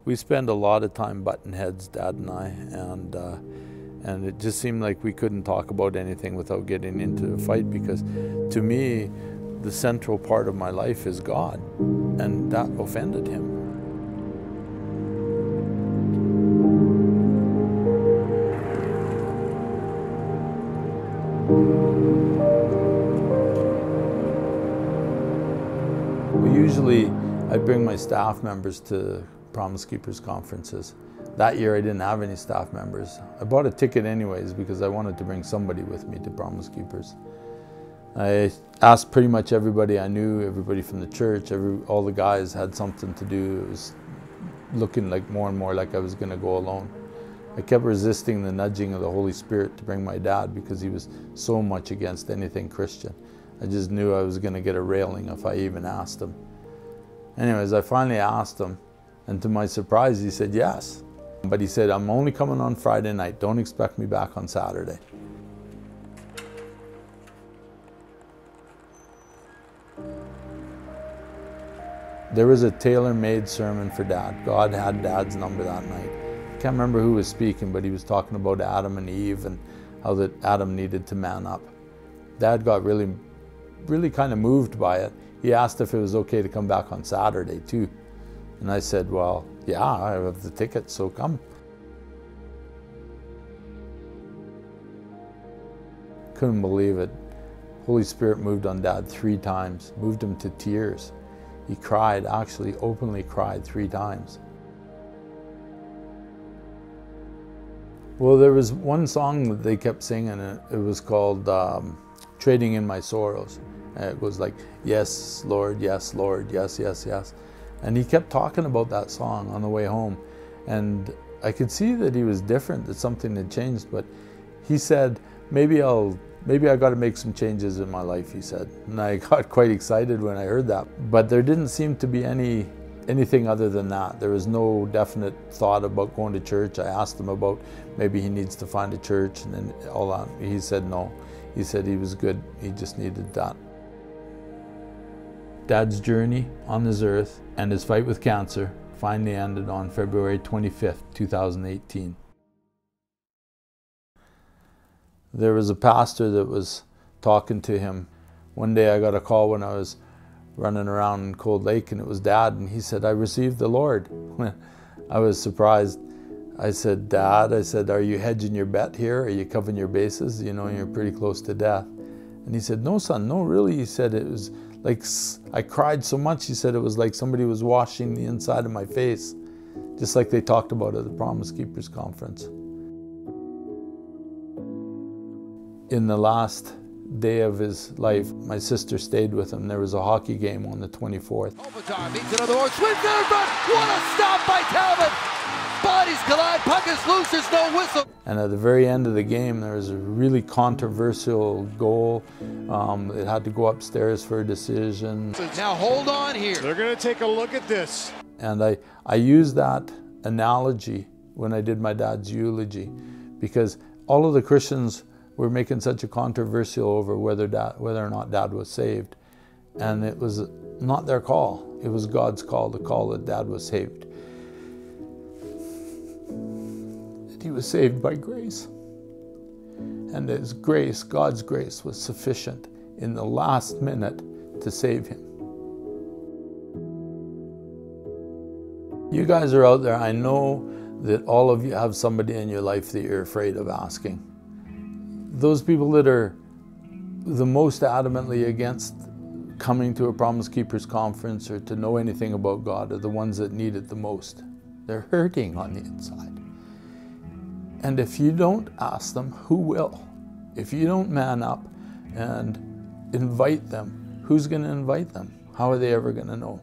We spend a lot of time butting heads, Dad and I, and it just seemed like we couldn't talk about anything without getting into a fight, because to me, the central part of my life is God, and that offended him. Usually I bring my staff members to Promise Keepers conferences. That year I didn't have any staff members. I bought a ticket anyways because I wanted to bring somebody with me to Promise Keepers. I asked pretty much everybody I knew, everybody from the church, all the guys had something to do. It was looking like more and more like I was going to go alone. I kept resisting the nudging of the Holy Spirit to bring my dad because he was so much against anything Christian. I just knew I was going to get a railing if I even asked him. Anyways, I finally asked him, and to my surprise, he said yes. But he said, I'm only coming on Friday night. Don't expect me back on Saturday. There was a tailor-made sermon for Dad. God had Dad's number that night. I can't remember who was speaking, but he was talking about Adam and Eve and how that Adam needed to man up. Dad got really kind of moved by it. He asked if it was okay to come back on Saturday too. And I said, well, yeah, I have the ticket, so come. Couldn't believe it. Holy Spirit moved on Dad 3 times, moved him to tears. He cried, actually openly cried 3 times. Well, there was one song that they kept singing, and it was called Trading in My Sorrows. And it was like, yes, Lord, yes, yes, yes. And he kept talking about that song on the way home. And I could see that he was different, that something had changed, but he said, maybe I got to make some changes in my life, he said. And I got quite excited when I heard that. But there didn't seem to be anything other than that. There was no definite thought about going to church. I asked him about maybe he needs to find a church and then all that. He said no. He said he was good. He just needed that. Dad's journey on this earth and his fight with cancer finally ended on February 25th, 2018. There was a pastor that was talking to him. One day I got a call when I was running around in Cold Lake, and it was Dad, and he said, I received the Lord. I was surprised. I said, Dad, I said, are you hedging your bet here? Are you covering your bases? You know, you're pretty close to death. And he said, no, son, no, really. He said, it was like, I cried so much, he said, it was like somebody was washing the inside of my face, just like they talked about at the Promise Keepers conference. In the last day of his life, my sister stayed with him. There was a hockey game on the 24th. Overtime, meets another one, swings down in front, what a stop by Talbot! Bodies collide, puck is loose, there's no whistle. And at the very end of the game, there was a really controversial goal. It had to go upstairs for a decision. Now hold on here. They're going to take a look at this. And I used that analogy when I did my dad's eulogy, because all of the Christians were making such a controversial over whether or not Dad was saved. And it was not their call. It was God's call, the call that Dad was saved. He was saved by grace. And his grace, God's grace, was sufficient in the last minute to save him. You guys are out there. I know that all of you have somebody in your life that you're afraid of asking. Those people that are the most adamantly against coming to a Promise Keepers conference or to know anything about God are the ones that need it the most. They're hurting on the inside. And if you don't ask them, who will? If you don't man up and invite them, who's going to invite them? How are they ever going to know?